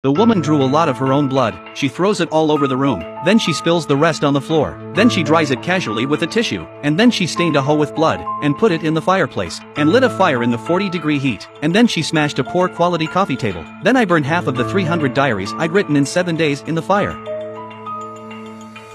The woman drew a lot of her own blood. She throws it all over the room. Then she spills the rest on the floor. Then she dries it casually with a tissue. And then she stained a hoe with blood, and put it in the fireplace, and lit a fire in the 40-degree heat. And then she smashed a poor quality coffee table. Then I burned half of the 300 diaries I'd written in 7 days in the fire.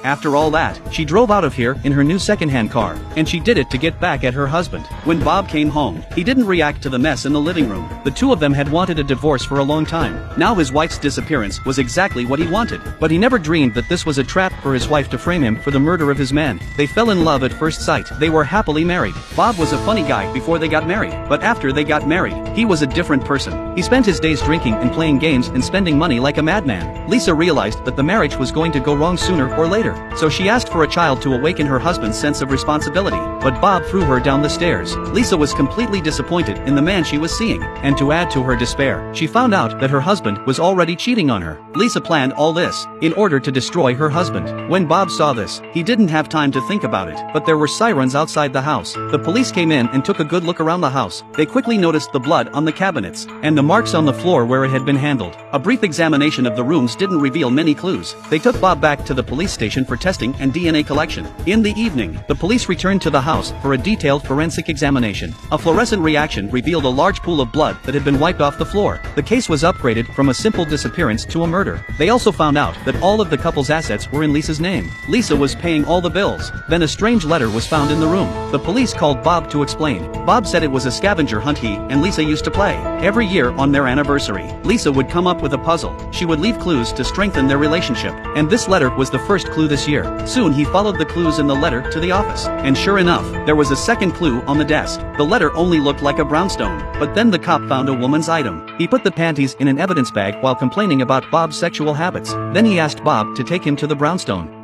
After all that, she drove out of here in her new second-hand car, and she did it to get back at her husband. When Bob came home, he didn't react to the mess in the living room. The two of them had wanted a divorce for a long time. Now his wife's disappearance was exactly what he wanted, but he never dreamed that this was a trap for his wife to frame him for the murder of his man. They fell in love at first sight. They were happily married. Bob was a funny guy before they got married, but after they got married, he was a different person. He spent his days drinking and playing games and spending money like a madman. Lisa realized that the marriage was going to go wrong sooner or later, so she asked for a child to awaken her husband's sense of responsibility, but Bob threw her down the stairs. Lisa was completely disappointed in the man she was seeing, and to add to her despair, she found out that her husband was already cheating on her. Lisa planned all this in order to destroy her husband. When Bob saw this, he didn't have time to think about it, but there were sirens outside the house. The police came in and took a good look around the house. They quickly noticed the blood on the cabinets, and the marks on the floor where it had been handled. A brief examination of the rooms didn't reveal many clues. They took Bob back to the police station for testing and DNA collection. In the evening, the police returned to the house for a detailed forensic examination. A fluorescent reaction revealed a large pool of blood that had been wiped off the floor. The case was upgraded from a simple disappearance to a murder. They also found out that all of the couple's assets were in Lisa's name. Lisa was paying all the bills. Then a strange letter was found in the room. The police called Bob to explain. Bob said it was a scavenger hunt he and Lisa used to play. Every year on their anniversary, Lisa would come up with a puzzle. She would leave clues to strengthen their relationship, and this letter was the first clue this year. Soon he followed the clues in the letter to the office, and sure enough, there was a second clue on the desk. The letter only looked like a brownstone, but then the cop found a woman's item. He put the panties in an evidence bag while complaining about Bob's sexual habits. Then he asked Bob to take him to the brownstone.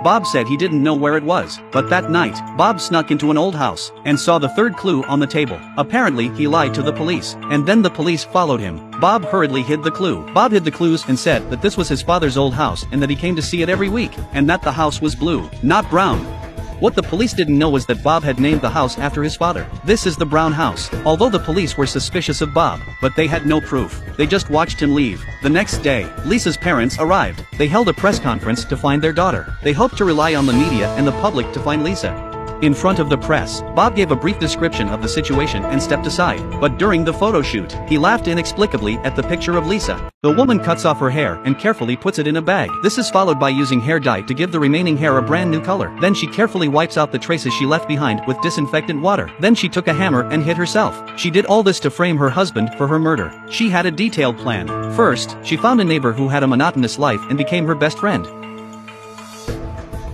Bob said he didn't know where it was, but that night, Bob snuck into an old house and saw the third clue on the table. Apparently, he lied to the police, and then the police followed him. Bob hurriedly hid the clue. Bob hid the clues and said that this was his father's old house and that he came to see it every week, and that the house was blue, not brown. What the police didn't know was that Bob had named the house after his father. This is the brown house. Although the police were suspicious of Bob, but they had no proof. They just watched him leave. The next day, Lisa's parents arrived. They held a press conference to find their daughter. They hoped to rely on the media and the public to find Lisa. In front of the press, Bob gave a brief description of the situation and stepped aside, but during the photo shoot, he laughed inexplicably at the picture of Lisa. The woman cuts off her hair and carefully puts it in a bag. This is followed by using hair dye to give the remaining hair a brand new color. Then she carefully wipes out the traces she left behind with disinfectant water. Then she took a hammer and hit herself. She did all this to frame her husband for her murder. She had a detailed plan. First, she found a neighbor who had a monotonous life and became her best friend.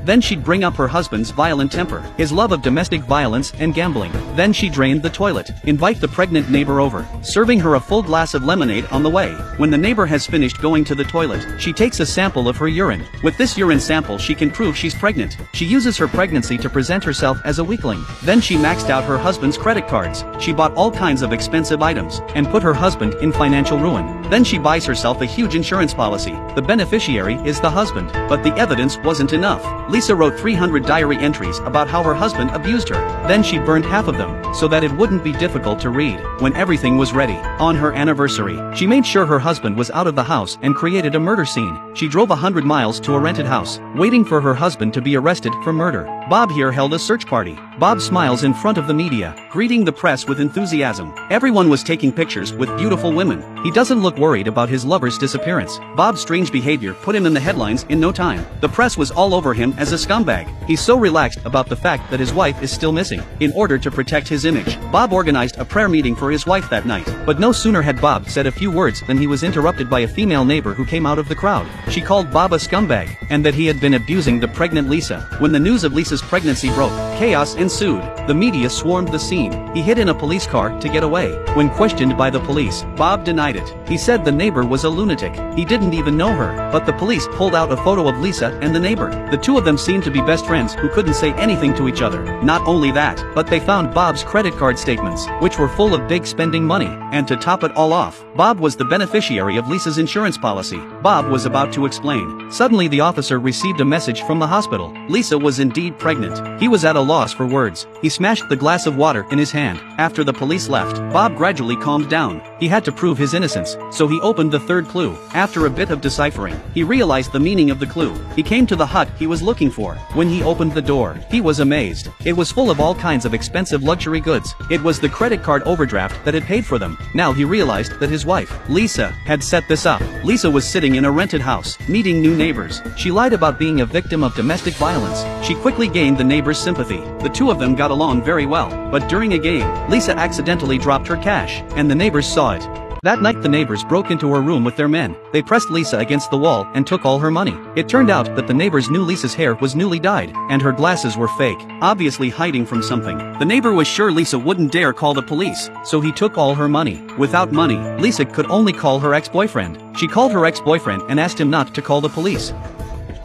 Then she'd bring up her husband's violent temper, his love of domestic violence and gambling. Then she drained the toilet, invite the pregnant neighbor over, serving her a full glass of lemonade on the way. When the neighbor has finished going to the toilet, she takes a sample of her urine. With this urine sample she can prove she's pregnant. She uses her pregnancy to present herself as a weakling. Then she maxed out her husband's credit cards. She bought all kinds of expensive items, and put her husband in financial ruin. Then she buys herself a huge insurance policy. The beneficiary is the husband, but the evidence wasn't enough. Lisa wrote 300 diary entries about how her husband abused her. Then she burned half of them, so that it wouldn't be difficult to read. When everything was ready, on her anniversary, she made sure her husband was out of the house and created a murder scene. She drove 100 miles to a rented house, waiting for her husband to be arrested for murder. Bob here held a search party. Bob smiles in front of the media, greeting the press with enthusiasm. Everyone was taking pictures with beautiful women. He doesn't look worried about his lover's disappearance. Bob's strange behavior put him in the headlines in no time. The press was all over him as a scumbag. He's so relaxed about the fact that his wife is still missing. In order to protect his image, Bob organized a prayer meeting for his wife that night. But no sooner had Bob said a few words than he was interrupted by a female neighbor who came out of the crowd. She called Bob a scumbag, and that he had been abusing the pregnant Lisa. When the news of Lisa's pregnancy broke, chaos ensued. The media swarmed the scene. He hid in a police car to get away. When questioned by the police, Bob denied it. He said the neighbor was a lunatic. He didn't even know her. But the police pulled out a photo of Lisa and the neighbor. The two of them them seemed to be best friends who couldn't say anything to each other. Not only that, but they found Bob's credit card statements, which were full of big spending money. And to top it all off, Bob was the beneficiary of Lisa's insurance policy. Bob was about to explain. Suddenly the officer received a message from the hospital. Lisa was indeed pregnant. He was at a loss for words. He smashed the glass of water in his hand. After the police left, Bob gradually calmed down. He had to prove his innocence, so he opened the third clue. After a bit of deciphering, he realized the meaning of the clue. He came to the hut he was looking for. When he opened the door, he was amazed. It was full of all kinds of expensive luxury goods. It was the credit card overdraft that had paid for them. Now he realized that his wife, Lisa, had set this up. Lisa was sitting in a rented house, meeting new neighbors. She lied about being a victim of domestic violence. She quickly gained the neighbors' sympathy. The two of them got along very well, but during a game, Lisa accidentally dropped her cash, and the neighbors saw it. That night the neighbors broke into her room with their men. They pressed Lisa against the wall and took all her money. It turned out that the neighbors knew Lisa's hair was newly dyed, and her glasses were fake, obviously hiding from something. The neighbor was sure Lisa wouldn't dare call the police, so he took all her money. Without money, Lisa could only call her ex-boyfriend. She called her ex-boyfriend and asked him not to call the police.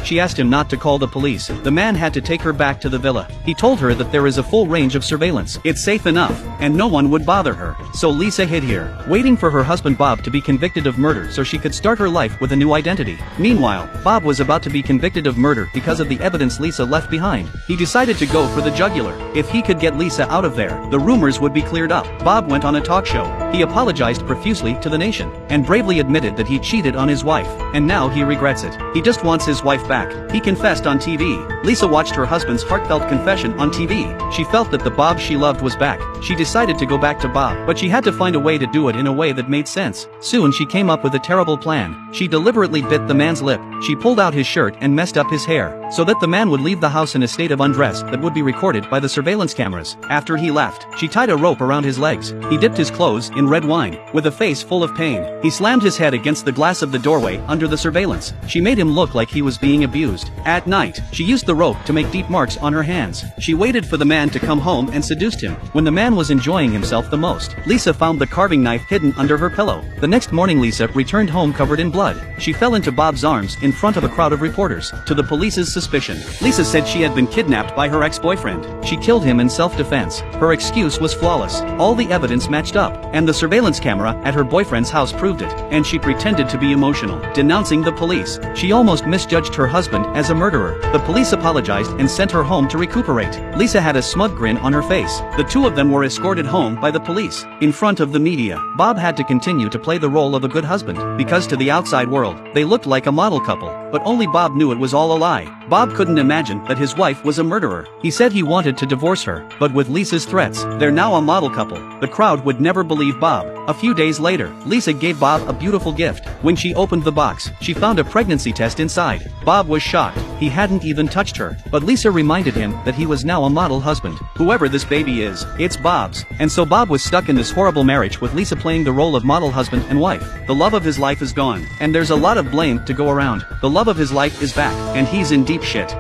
She asked him not to call the police. The man had to take her back to the villa. He told her that there is a full range of surveillance. It's safe enough, and no one would bother her. So Lisa hid here, waiting for her husband Bob to be convicted of murder so she could start her life with a new identity. Meanwhile, Bob was about to be convicted of murder because of the evidence Lisa left behind. He decided to go for the jugular. If he could get Lisa out of there, the rumors would be cleared up. Bob went on a talk show. He apologized profusely to the nation, and bravely admitted that he cheated on his wife, and now he regrets it. He just wants his wife back. He confessed on TV. Lisa watched her husband's heartfelt confession on TV. She felt that the Bob she loved was back. She decided to go back to Bob, but she had to find a way to do it in a way that made sense. Soon she came up with a terrible plan. She deliberately bit the man's lip. She pulled out his shirt and messed up his hair, so that the man would leave the house in a state of undress that would be recorded by the surveillance cameras. After he left, she tied a rope around his legs. He dipped his clothes in red wine. With a face full of pain, he slammed his head against the glass of the doorway under the surveillance. She made him look like he was being abused. At night, she used the rope to make deep marks on her hands. She waited for the man to come home and seduced him. When the man was enjoying himself the most, Lisa found the carving knife hidden under her pillow. The next morning Lisa returned home covered in blood. She fell into Bob's arms in front of a crowd of reporters. To the police's suspicion, Lisa said she had been kidnapped by her ex-boyfriend. She killed him in self-defense. Her excuse was flawless. All the evidence matched up, and the surveillance camera at her boyfriend's house proved it. And she pretended to be emotional, denouncing the police. She almost misjudged her husband as a murderer. The police apologized and sent her home to recuperate. Lisa had a smug grin on her face. The two of them were escorted home by the police. In front of the media, Bob had to continue to play the role of a good husband, because to the outside world, they looked like a model couple. But only Bob knew it was all a lie. Bob couldn't imagine that his wife was a murderer. He said he wanted to divorce her, but with Lisa's threats, they're now a model couple. The crowd would never believe Bob. A few days later, Lisa gave Bob a beautiful gift. When she opened the box, she found a pregnancy test inside. Bob was shocked. He hadn't even touched her, but Lisa reminded him that he was now a model husband. Whoever this baby is, it's Bob's. And so Bob was stuck in this horrible marriage with Lisa playing the role of model husband and wife. The love of his life is gone, and there's a lot of blame to go around. The love of his life is back, and he's in deep shit.